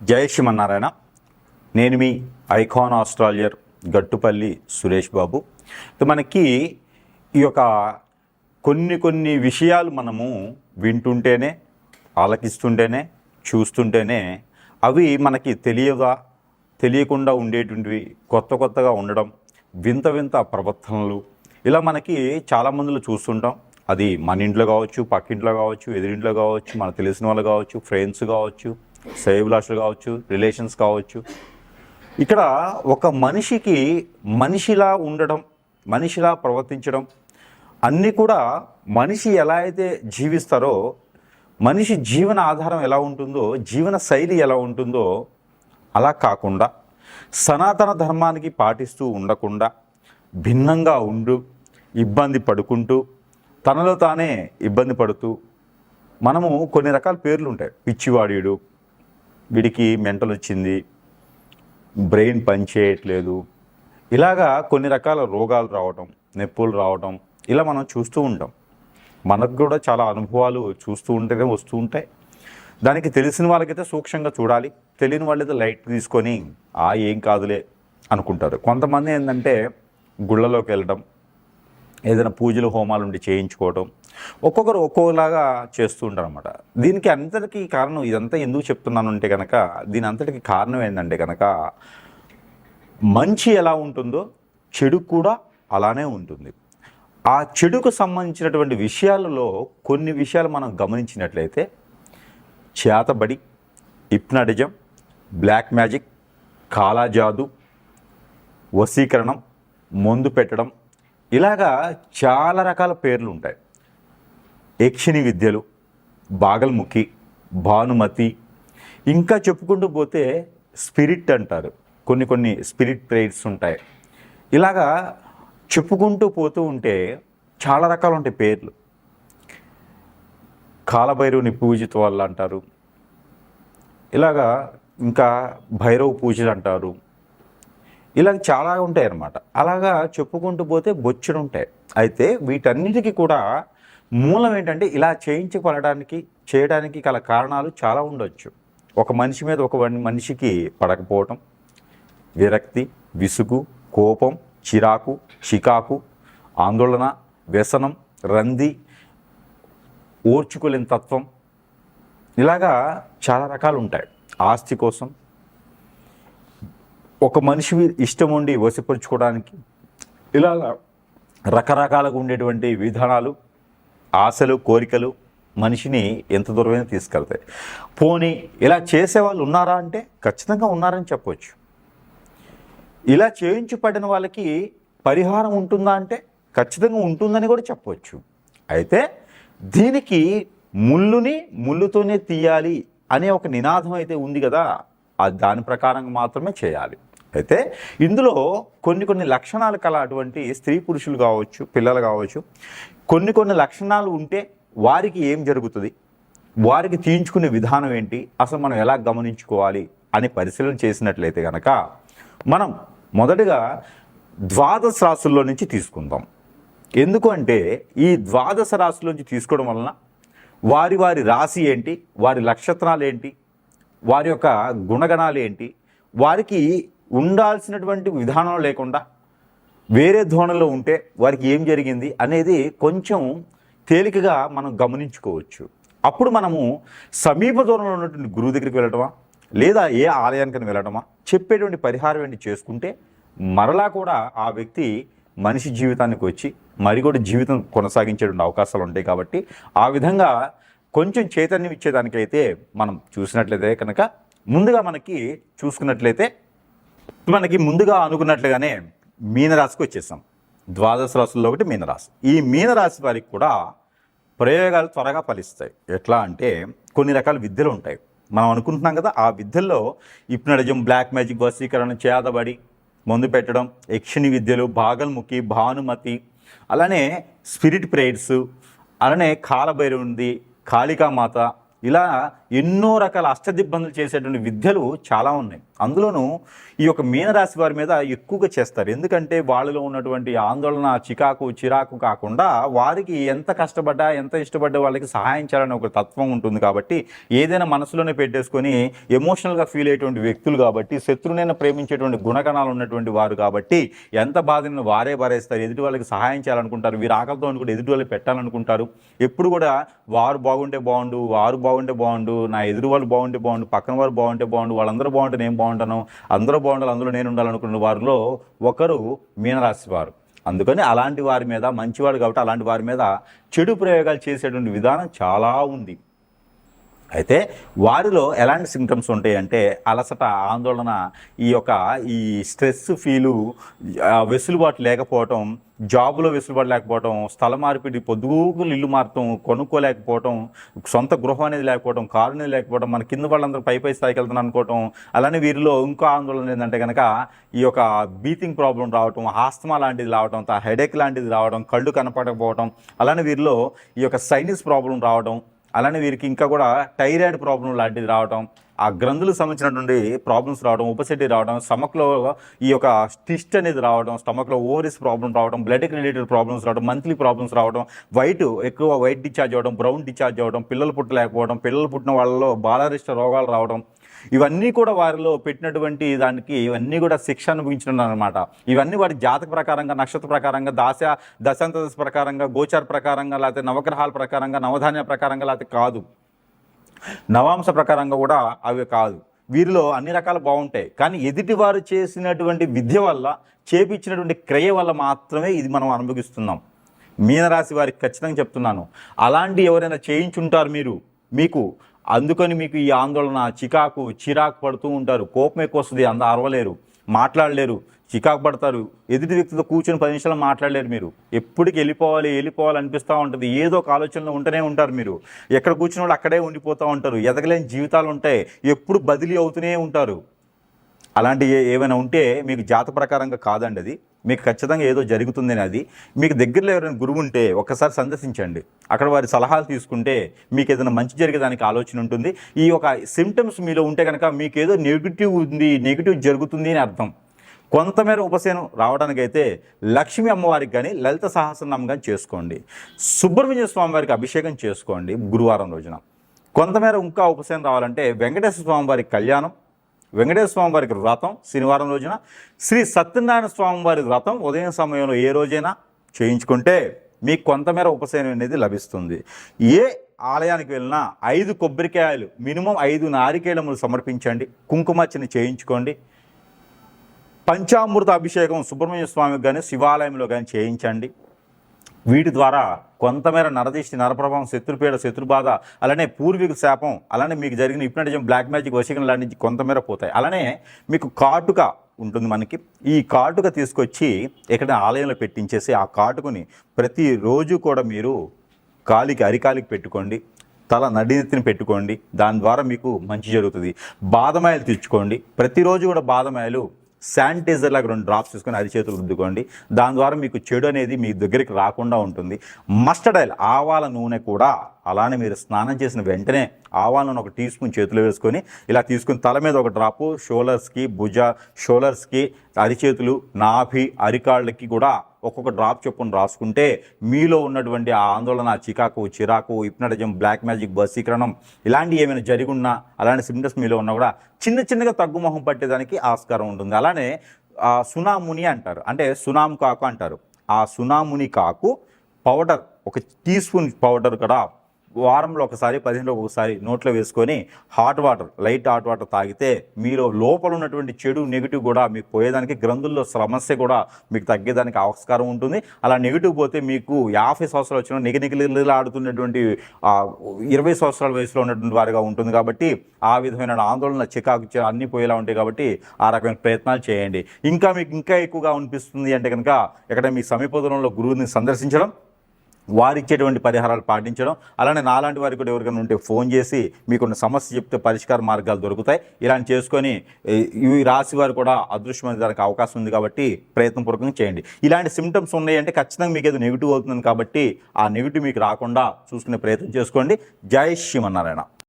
జై శ్రీమన్నారాయణ. నేను మీ icon astrologer Gattupalli Suresh Babu. మనకి ఈ యొక్క కొన్ని విషయాలు మనము వింటుంటేనే, ఆలకిస్తుంటేనే, చూస్తుంటేనే అవి మనకి తెలియకుండా ఉండేటువంటివి, కొత్తగా ఉండడం, వింత ప్రవర్తనలు ఇలా మనకి చాలామందిలో చూస్తుంటాం. అది మన ఇంట్లో కావచ్చు, పక్కింట్లో కావచ్చు, ఎదురింట్లో కావచ్చు, మనకు తెలిసిన వాళ్ళు కావచ్చు, ఫ్రెండ్స్ కావచ్చు, శ్రేయోభిలాషులు కావచ్చు, రిలేషన్స్ కావచ్చు. ఇక్కడ ఒక మనిషికి మనిషిలా ఉండడం, మనిషిలా ప్రవర్తించడం అన్నీ కూడా మనిషి ఎలా అయితే జీవిస్తారో, మనిషి జీవన ఆధారం ఎలా ఉంటుందో, జీవన శైలి ఎలా ఉంటుందో అలా కాకుండా సనాతన ధర్మానికి పాటిస్తూ ఉండకుండా భిన్నంగా ఇబ్బంది పడుకుంటూ, తనలో తానే ఇబ్బంది పడుతూ, మనము కొన్ని రకాల పేర్లు ఉంటాయి. పిచ్చివాడీడు, వీడికి మెంటల్ వచ్చింది, బ్రెయిన్ పనిచేయట్లేదు, ఇలాగా కొన్ని రకాల రోగాలు రావటం, నొప్పులు రావటం ఇలా మనం చూస్తూ ఉంటాం. మనకు కూడా చాలా అనుభవాలు చూస్తూ ఉంటేనే వస్తూ ఉంటాయి. దానికి తెలిసిన వాళ్ళకైతే సూక్ష్మంగా చూడాలి, తెలియని వాళ్ళైతే లైట్ తీసుకొని ఏం కాదులే అనుకుంటారు. కొంతమంది ఏంటంటే గుళ్ళలోకి వెళ్ళడం, ఏదైనా పూజలు హోమాలు ఉండి చేయించుకోవడం, ఒక్కొక్కరు ఒక్కోలాగా చేస్తూ ఉంటారు అన్నమాట. దీనికి అంతటికీ కారణం, ఇదంతా ఎందుకు చెప్తున్నాను అంటే కనుక, దీని అంతటికి కారణం ఏంటంటే కనుక, మంచి ఎలా ఉంటుందో చెడు కూడా అలానే ఉంటుంది. ఆ చెడుకు సంబంధించినటువంటి విషయాలలో కొన్ని విషయాలు మనం గమనించినట్లయితే, చేతబడి, హిప్నాటిజం, బ్లాక్ మ్యాజిక్, కాలాజాదు, వశీకరణం, మందు పెట్టడం, ఇలాగా చాలా రకాల పేర్లు ఉంటాయి. యక్షిణి విద్యలు, బాగల్ముఖి, భానుమతి, ఇంకా చెప్పుకుంటూ పోతే స్పిరిట్ అంటారు. కొన్ని స్పిరిట్ ప్రేయర్స్ ఉంటాయి. ఇలాగా చెప్పుకుంటూ పోతూ ఉంటే చాలా రకాలు ఉంటాయి పేర్లు. కాలభైరవుని పూజిత వాళ్ళు అంటారు, ఇలాగా ఇంకా భైరవ పూజలు అంటారు. ఇలా చాలా ఉంటాయి అన్నమాట. అలాగా చెప్పుకుంటూ పోతే బొచ్చుడు ఉంటాయి. అయితే వీటన్నిటికీ కూడా మూలం ఏంటంటే, ఇలా చేయడానికి గల కారణాలు చాలా ఉండొచ్చు. ఒక మనిషి మీద ఒక మనిషికి పడకపోవటం, విరక్తి, విసుగు, కోపం, చిరాకు, చికాకు, ఆందోళన, వ్యసనం, రంది, ఓర్చుకోలేని తత్వం, ఇలాగా చాలా రకాలు ఉంటాయి. ఆస్తి కోసం, ఒక మనిషి ఇష్టం ఉండి వశపరుచుకోవడానికి, ఇలా రకరకాలుగా ఉండేటువంటి విధానాలు, ఆశలు, కోరికలు మనిషిని ఎంత దూరమైనా తీసుకెళ్తాయి. పోనీ ఇలా చేసేవాళ్ళు ఉన్నారా అంటే ఖచ్చితంగా ఉన్నారని చెప్పవచ్చు. ఇలా చేయించబడిన వాళ్ళకి పరిహారం ఉంటుందా అంటే ఖచ్చితంగా ఉంటుందని కూడా చెప్పవచ్చు. అయితే దీనికి ముళ్ళుతోనే తీయాలి అనే ఒక నినాదం అయితే ఉంది కదా, దాని ప్రకారంగా మాత్రమే చేయాలి. అయితే ఇందులో కొన్ని లక్షణాలు కల అటువంటి స్త్రీ పురుషులు కావచ్చు, పిల్లలు కావచ్చు, కొన్ని లక్షణాలు ఉంటే వారికి ఏం జరుగుతుంది, వారికి తీయించుకునే విధానం ఏంటి, అసలు మనం ఎలా గమనించుకోవాలి అని పరిశీలన చేసినట్లయితే కనుక, మనం మొదటగా ద్వాదశ రాశుల్లో నుంచి తీసుకుందాం. ఎందుకు అంటే ఈ ద్వాదశ రాశుల నుంచి తీసుకోవడం వలన వారి రాశి ఏంటి, వారి నక్షత్రాలు ఏంటి, వారి యొక్క గుణగణాలు ఏంటి, వారికి ఉండాల్సినటువంటి విధానం లేకుండా వేరే ధోరణిలో ఉంటే వారికి ఏం జరిగింది అనేది కొంచెం తేలికగా మనం గమనించుకోవచ్చు. అప్పుడు మనము సమీప దూరంలో ఉన్నటువంటి గురువు దగ్గరికి వెళ్ళటమా, లేదా ఏ ఆలయానికి వెళ్ళటమా, చెప్పేటువంటి పరిహారం ఏంటి చేసుకుంటే మరలా కూడా ఆ వ్యక్తి మనిషి జీవితానికి వచ్చి మరి కూడా జీవితం కొనసాగించేటువంటి అవకాశాలు ఉంటాయి. కాబట్టి ఆ విధంగా కొంచెం చైతన్యం ఇచ్చేదానికైతే మనం చూసినట్లయితే కనుక, ముందుగా ముందుగా అనుకున్నట్లుగానే మీనరాశికి వచ్చేసాం. ద్వాదశ రాశుల్లో ఒకటి మీనరాశి. ఈ మీనరాశి వారికి కూడా ప్రయోగాలు త్వరగా ఫలిస్తాయి. ఎట్లా అంటే కొన్ని రకాల విద్యలు ఉంటాయి. మనం అనుకుంటున్నాం కదా, ఆ విద్యల్లో హిప్నాటిజం, బ్లాక్ మ్యాజిక్, వశీకరణ, చేతబడి, మందు పెట్టడం, యక్షిణి విద్యలు, బాగల్ముఖి, భానుమతి, అలానే స్పిరిట్ ప్రేయర్స్, అలానే కాలభైరవునిది, కాళికామాత, ఇలా ఎన్నో రకాల అష్టదిబ్బందులు చేసేటువంటి విద్యలు చాలా ఉన్నాయి. అందులోనూ ఈ యొక్క మీనరాశి వారి మీద ఎక్కువగా చేస్తారు. ఎందుకంటే వాళ్ళలో ఉన్నటువంటి ఆందోళన, చిరాకు కాకుండా వారికి ఎంత కష్టపడ్డా, ఎంత ఇష్టపడ్డా వాళ్ళకి సహాయం చేయాలని ఒక తత్వం ఉంటుంది. కాబట్టి ఏదైనా మనసులోనే పెట్టేసుకొని ఎమోషనల్గా ఫీల్ అయ్యేటువంటి వ్యక్తులు కాబట్టి, శత్రువునైనా ప్రేమించేటువంటి గుణగణాలు ఉన్నటువంటి వారు కాబట్టి ఎంత బాధను వారే భరేస్తారు. ఎదుటి వాళ్ళకి సహాయం చేయాలనుకుంటారు. వీరు ఆకలితో కూడా ఎదుటి వాళ్ళకి పెట్టాలనుకుంటారు. ఎప్పుడు కూడా వారు బాగుంటే బాగుండు, వారు బాగుంటే బాగుండు, నా ఎదురు వాళ్ళు బాగుంటే బాగుండు, పక్కన వారు బాగుంటే బాగుండు, వాళ్ళందరూ బాగుంటే నేను బాగుంటాను, అందరూ బాగుండాలి, అందులో నేను ఉండాలనుకున్న వారిలో ఒకరు మీనరాశి వారు. అందుకని అలాంటి వారి మీద, మంచివాడు కాబట్టి అలాంటి వారి మీద చెడు ప్రయోగాలు చేసేటువంటి విధానం చాలా ఉంది. అయితే వారిలో ఎలాంటి సిమ్టమ్స్ ఉంటాయి అంటే అలసట, ఆందోళన, ఈ స్ట్రెస్ ఫీలు, వెసులుబాటు లేకపోవటం, జాబులో వెసులుబాటు లేకపోవటం, స్థల మార్పిడి, పొద్దుగూకులు ఇల్లు మారటం, కొనుక్కోలేకపోవటం, సొంత గృహం అనేది లేకపోవడం, కారు అనేది లేకపోవడం, మన కింద వాళ్ళందరూ పై స్థాయికి వెళ్తాను అనుకోవటం. అలానే వీరిలో ఇంకో ఆందోళన ఏంటంటే కనుక బీతింగ్ ప్రాబ్లం రావటం, ఆస్తమా లాంటిది రావటం, హెడేక్ లాంటిది రావడం, కళ్ళు కనపడకపోవడం, అలానే వీరిలో సైనస్ ప్రాబ్లం రావడం, అలానే వీరికి ఇంకా కూడా థైరాయిడ్ ప్రాబ్లం లాంటిది రావడం, ఆ గ్రంథులకు సంబంధించినటువంటి ప్రాబ్లమ్స్ రావడం, ఉపసెటి రావడం, స్టమక్లో స్టిస్ట్ అనేది రావడం, స్టమక్లో ఓవరీస్ ప్రాబ్లం రావడం, బ్లడ్కి రిలేటెడ్ ప్రాబ్లమ్స్ రావడం, మంత్లీ ప్రాబ్లమ్స్ రావడం, ఎక్కువ వైట్ డిశ్చార్జ్ అవ్వడం, బ్రౌన్ డిశ్చార్జ్ అవ్వడం, పిల్లలు పుట్టలేకపోవడం, పిల్లలు పుట్టిన వాళ్ళలో బాలారిష్ట రోగాలు రావడం, ఇవన్నీ కూడా వారిలో పెట్టినటువంటి దానికి ఇవన్నీ కూడా శిక్ష అనుభవించడం అనమాట. ఇవన్నీ వారి జాతక ప్రకారంగా, నక్షత్ర ప్రకారంగా, దశాంతదశ ప్రకారంగా, గోచార ప్రకారంగా, లేకపోతే నవగ్రహాల ప్రకారంగా, నవధాన్య ప్రకారంగా, లేకపోతే కాదు, నవాంశ ప్రకారంగా కూడా అవి కాదు. వీరిలో అన్ని రకాలు బాగుంటాయి. కానీ ఎదుటివారు చేసినటువంటి విద్య వల్ల, చేపించినటువంటి క్రియ వల్ల మాత్రమే ఇది మనం అనుభవిస్తున్నాం. మీనరాశి వారికి ఖచ్చితంగా చెప్తున్నాను, అలాంటి ఎవరైనా చేయించుంటారు మీకు అందుకని మీకు ఈ ఆందోళన, చిరాకు పడుతూ ఉంటారు. కోపం ఎక్కువ వస్తుంది, అరవలేరు, మాట్లాడలేరు, చికాకు పడతారు. ఎదుటి వ్యక్తితో కూర్చొని 10 నిమిషాలు మాట్లాడలేరు. మీరు ఎప్పటికి వెళ్ళిపోవాలి అనిపిస్తూ ఉంటుంది. ఏదో ఒక ఆలోచనలో ఉంటూనే ఉంటారు. మీరు ఎక్కడ కూర్చున్న వాళ్ళు అక్కడే ఉండిపోతూ ఉంటారు. ఎదగలేని జీవితాలు ఉంటాయి. ఎప్పుడు బదిలీ అవుతూనే ఉంటారు. అలాంటి ఏమైనా ఉంటే మీకు జాతక ప్రకారంగా కాదండి, అది మీకు ఖచ్చితంగా ఏదో జరుగుతుందని. అది మీకు దగ్గరలో ఎవరైనా గురువు ఉంటే ఒక్కసారి సందర్శించండి. అక్కడ వారి సలహాలు తీసుకుంటే మీకు ఏదైనా మంచి జరిగేదానికి ఆలోచన ఉంటుంది. ఈ సిమ్టమ్స్ మీలో ఉంటే కనుక మీకు ఏదో నెగిటివ్ జరుగుతుంది అని అర్థం. కొంతమేర ఉపశమనం రావడానికైతే లక్ష్మీ అమ్మవారికి కానీ, లలిత సహస్రనామం కానీ చేసుకోండి. సుబ్రహ్మణ్య స్వామి వారికి అభిషేకం చేసుకోండి గురువారం రోజున. కొంతమేర ఇంకా ఉపశమనం రావాలంటే వెంకటేశ్వర స్వామి వారికి కళ్యాణం, వెంకటేశ్వర స్వామి వారికి వ్రతం శనివారం రోజున, శ్రీ సత్యనారాయణ స్వామి వారి వ్రతం ఉదయం సమయంలో ఏ రోజైనా చేయించుకుంటే మీకు కొంతమేర ఉపశమనం అనేది లభిస్తుంది. ఏ ఆలయానికి వెళ్ళినా 5 కొబ్బరికాయలు, మినిమం 5 నారికేళములు సమర్పించండి. కుంకుమార్చన చేయించుకోండి. పంచామృత అభిషేకం సుబ్రహ్మణ్య స్వామికి కానీ, శివాలయంలో కానీ చేయించండి. వీటి ద్వారా కొంతమేర నరదిష్టి, నరప్రభావం, శత్రుపీడ, శత్రుబాధ, అలానే పూర్వీక శాపం, అలానే మీకు జరిగిన హిప్నటిజం, బ్లాక్ మ్యాజిక్, వశీకరణ లాంటి కొంతమేర పోతాయి. అలానే మీకు కాటుక ఉంటుంది. మనకి ఈ కాటుక తీసుకొచ్చి ఇక్కడ ఆలయంలో పెట్టించేసి ఆ కాటుకుని ప్రతిరోజు కూడా మీరు అరికాలికి పెట్టుకోండి, తల నడినెత్తిని పెట్టుకోండి. దాని ద్వారా మీకు మంచి జరుగుతుంది. బాదమాయలు తెచ్చుకోండి. ప్రతిరోజు కూడా బాదమాయలు శానిటైజర్ లాగా 2 డ్రాప్స్ తీసుకొని అరిచేతులు రుద్దుకోండి. దాని ద్వారా మీకు చెడు అనేది మీ దగ్గరికి రాకుండా ఉంటుంది. మస్టర్డ్ ఆయిల్, ఆవాల నూనె కూడా అలానే మీరు స్నానం చేసిన వెంటనే ఆవాల నూనె 1 టీ స్పూన్ చేతిలో వేసుకొని ఇలా తీసుకుని తల మీద 1 డ్రాపు, షోల్డర్స్కి, అరిచేతులు, నాభి, అరికాళ్ళకి కూడా ఒక్కొక్క డ్రాప్ చొప్పున రాసుకుంటే మీలో ఉన్నటువంటి ఆ ఆందోళన, చిరాకు, హిప్నటిజం, బ్లాక్ మ్యాజిక్, వశీకరణం ఇలాంటివి ఏమైనా జరిగి ఉన్నా, అలాంటి సిమ్టమ్స్ మీలో ఉన్నా కూడా చిన్నగా తగ్గుముఖం పట్టేదానికి ఆస్కారం ఉంటుంది. అలానే సునాముని అంటారు, అంటే సునాము కాకు అంటారు. ఆ సునాముని కాకు పౌడర్ 1 టీ స్పూన్ పౌడర్ కూడా వారంలో ఒకసారి, 15 రోజులకు ఒకసారి నోట్లో వేసుకొని లైట్ హాట్ వాటర్ తాగితే మీరు లోపల ఉన్నటువంటి చెడు, నెగిటివ్ కూడా మీకు పోయేదానికి, గ్రంథుల్లో సమస్య కూడా మీకు తగ్గేదానికి ఆస్కారం ఉంటుంది. అలా నెగిటివ్ పోతే మీకు 50 సంవత్సరాలు వచ్చిన నిగనిగిలాడుతున్నటువంటి 20 సంవత్సరాల వయసులో ఉన్నటువంటి వారిగా ఉంటుంది. కాబట్టి ఆ విధమైన ఆందోళన, చికాకు అన్నీ పోయేలా ఉంటాయి. కాబట్టి ఆ రకమైన ప్రయత్నాలు చేయండి. మీకు ఇంకా ఎక్కువగా అనిపిస్తుంది అంటే కనుక ఇక్కడ మీ సమీప దూరంలో గురువుని సందర్శించడం, వారిచ్చేటువంటి పరిహారాలు పాటించడం, అలానే నాలాంటి వారికి కూడా ఎవరికైనా ఉంటే ఫోన్ చేసి మీకున్న సమస్య చెప్తే పరిష్కార మార్గాలు దొరుకుతాయి. ఇలాంటి చేసుకొని ఈ రాశి వారు కూడా అదృష్టమైన దానికి అవకాశం ఉంది. కాబట్టి ప్రయత్నపూర్వకంగా చేయండి. ఇలాంటి సిమ్టమ్స్ ఉన్నాయంటే ఖచ్చితంగా మీకు ఏదో నెగిటివ్ అవుతుంది. కాబట్టి ఆ నెగిటివ్ మీకు రాకుండా చూసుకునే ప్రయత్నం చేసుకోండి. జై శ్రీమన్నారాయణ.